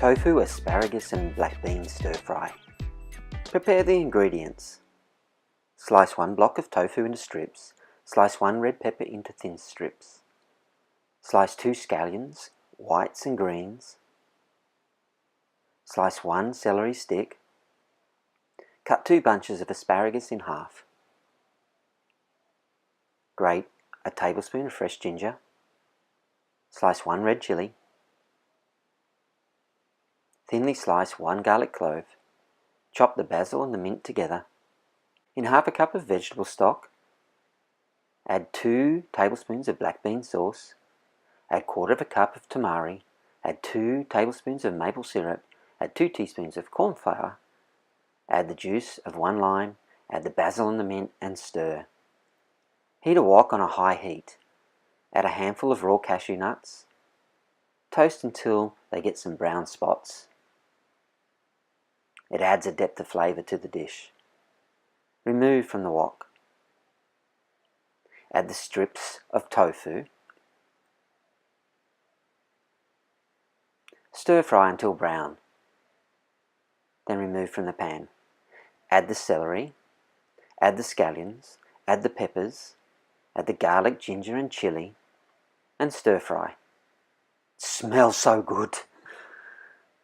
Tofu, asparagus and black bean stir fry. Prepare the ingredients. Slice 1 block of tofu into strips. Slice 1 red pepper into thin strips. Slice 2 scallions, whites and greens. Slice 1 celery stick. Cut 2 bunches of asparagus in half. Grate a tablespoon of fresh ginger. Slice 1 red chilli. Thinly slice 1 garlic clove. Chop the basil and the mint together. In half a cup of vegetable stock, add 2 tablespoons of black bean sauce. Add 1/4 cup of tamari. Add 2 tablespoons of maple syrup. Add 2 teaspoons of corn flour. Add the juice of 1 lime. Add the basil and the mint and stir. Heat a wok on a high heat. Add a handful of raw cashew nuts. Toast until they get some brown spots. It adds a depth of flavour to the dish. Remove from the wok. Add the strips of tofu. Stir fry until brown. Then remove from the pan. Add the celery. Add the scallions. Add the peppers. Add the garlic, ginger and chilli. And stir fry. It smells so good.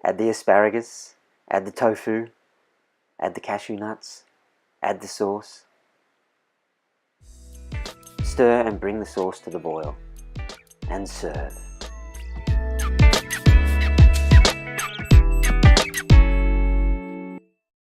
Add the asparagus. Add the tofu. Add the cashew nuts. Add the sauce. Stir and bring the sauce to the boil. And serve.